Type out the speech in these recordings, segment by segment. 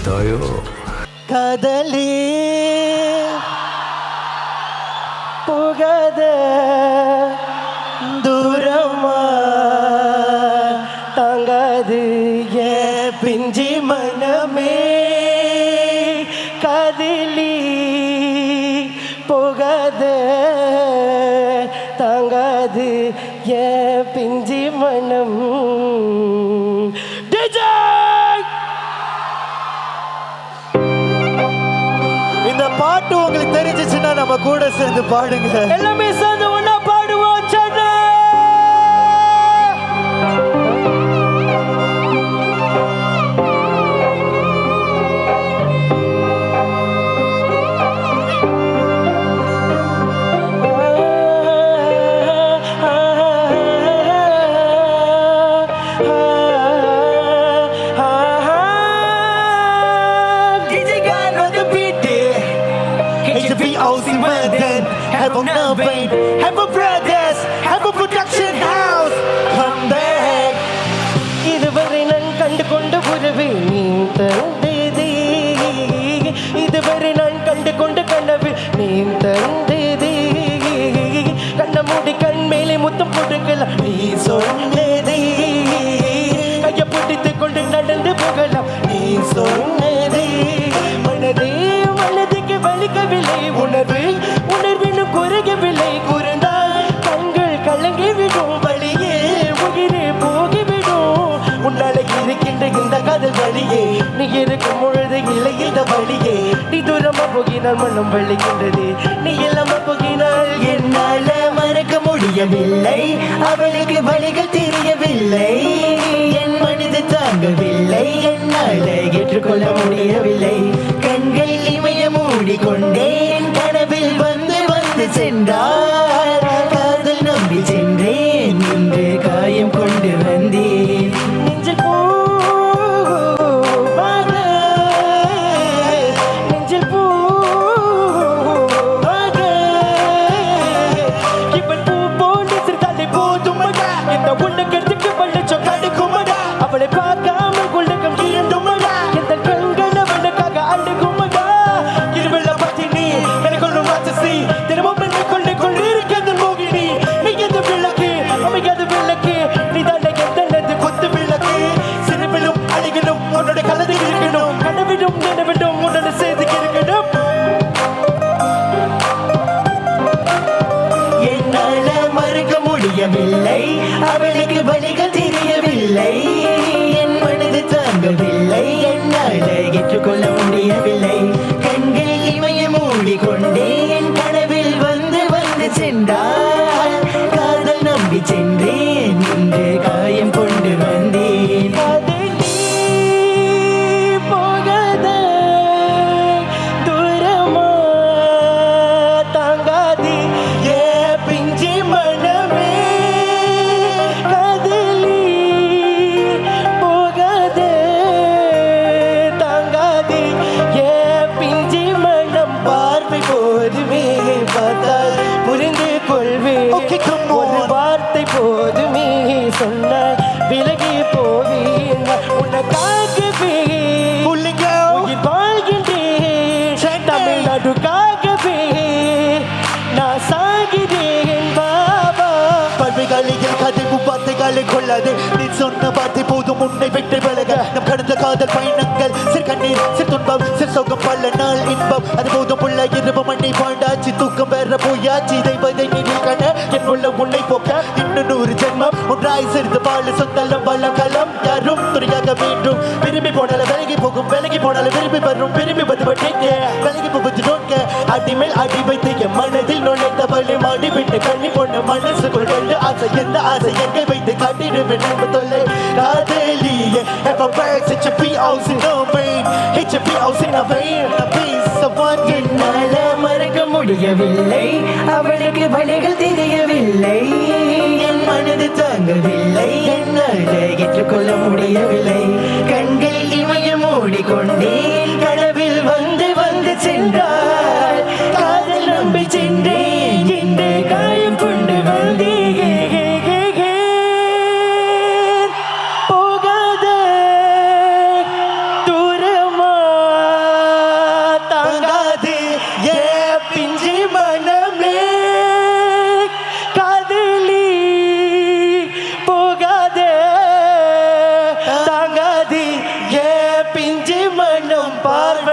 தாயோ காதலி போகாத தூரமா தாங்காது ஏன் பிஞ்சி மனமே காதலி போகாத தாங்காது ஏன் பிஞ்சி மனம். இந்த பாட்டு உங்களுக்கு தெரிஞ்சிச்சுன்னா நம்ம கூட சேர்ந்து பாடுங்க. எல்லாமே சேர்ந்து ஒண்ணா பாடுவோம். Have a nothing, have a brothers, have a production house. Come back. இதுவரை நான் கண்டு கொண்ட உறவே நீ தந்ததே, இதுவரை நான் கண்டு கொண்ட கனவு நீ தந்ததே, கண்ண மூடி கண் மேலே முத்தம் கொடுக்கலாம் நீ சொன்னதே, கையை பிடித்து கொண்டு நடந்து போகலாம் நீ சொன்னதே, மனதே மனதுக்கு வலிக்கவில்லை உணர்வு உணர்வினும் குறையவில்லை கூர்ந்தால் கண்கள் கலங்கிவிடும் வழியே உயிரே போகிவிடும் உன்னால இருக்கின்ற இந்த காதல் வழியே நீ இருக்கும் பொழுது இல்லை இந்த வழியே நீ தூரமா போகினால் மனம் வலிக்கின்றது நீ இல்லாம போகினால் என்னால மறக்க முடியவில்லை அவளுக்கு வழிகள் தெரியவில்லை என் மனது தாங்கவில்லை என்னால ஏற்றுக்கொள்ள முடியவில்லை கண்கள் இமய மூடிக்கொண்டேன் கனவில் வந்து வந்து சென்றார் காதல் நம்பி சென்றேன் இன்று காயம் கொண்டு வந்தேன் நெஞ்சில் நெஞ்சில் இவன் பூ போன்று சிறுதாலை போதுமடா இந்த உலகத்துக்கு வள்ளச்சம் கடுக்குமடா அவளை பார்க்காமல் குள்ளகம் இருந்துமடா இந்த கண்கள் அவளுக்காக அழுகுமடா இருவள பத்தினி எனக்குள்ள ராட்சசி தினமும் என்னைக்குள்ளே கொண்டிருக்கிறது மோகினி நீ எந்த விளக்கு அமையாத விளக்கு நீ தாண்ட எந்தனது கொத்து விளக்கு சிறுவிலும் அழிகளும் உன்னோட கலந்து இருக்கணும் கனவிடும் நினைவிடும் உன்னோட சேர்ந்து இருக்கணும் என்னால மறுக்க முடியவில்லை அவளுக்கு வழிகள் தெரியவில்லை என் மனது தாங்கவில்லை என்னால ஏற்றுக்கொள்ள முடியவில்லை கண்கள் இமய மூடிக்கொண்டேன் கனவில் வந்து வந்து சென்றால் காதல் நம்பி சென்றேன் இன்று காயம் கொண்டு வந்தேன் போகாத தூரமா தாங்காதி ஏ பிஞ்சி மனமே காதலி போகாத தாங்காதி ஏ பிஞ்சி மனம் பார்வை போதுமே பார்த்தால் புரிந்து கொள்வே ஒரு வார்த்தை போதுமே சொன்ன விலகி போவேன் உனக்காகவே உயிர் வாழ்கின்றேன் தமிழ்நாடுக்காகவே நான் சாகிறேன் பாபா பல்வைகளில் கதைப்பு வார்த்தைகளை கொள்ளாது நீ சொன்ன வார்த்தை போதும் உன்னை வெற்றி விலக நம் கடந்த காதல் பயணங்கள் சிற்கண்ணீர் சிற்துன்பம் சிற்சோகம் பல நாள் இன்பம் அது போதும் உள்ள இரவு மண்ணை வாழ்ந்தாச்சு தூக்கம் வேற போயாச்சு தெய்வதை நினைவு கண என் உள்ள உன்னை போக்க இன்னும் 100 ஜென்மம் ஒன்றாய் சேர்ந்து வாழ சொந்தலம் வளம் களம் யாரும் துறையாக வேண்டும் விரும்பி போனால விலகி போகும் விலகி போனால விரும்பி வரும் விரும்பி வந்து வட்டீங்க விலகி போவது நோக்க அடிமேல் அடி வைத்து என் மனதில் நுழைந்த வழி மாடி விட்டு கண்ணி பொண்ணு மனசுக்குள் கொண்டு ஆசை எந்த ஆசை எங்கே வைத்து காட்டிடுவேன் நம்ப தொல்லை காதலியே ever back such a POC no pain hit your POC in a vein a piece of one என்னால மறக்க முடியவில்லை அவளுக்கு வழிகள் தெரியவில்லை என் மனது தாங்கவில்லை என்னால ஏற்றுக்கொள்ள முடியவில்லை கண்கள் இமய மூடிக்கொண்டேன் கனவில் வந்து வந்து சென்றால் காதல் நம்பி சென்றேன் இன்று காயம் கொண்டு வந்தேன் போகாத தூரமா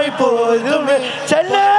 பார்வை போதுமே சென்னை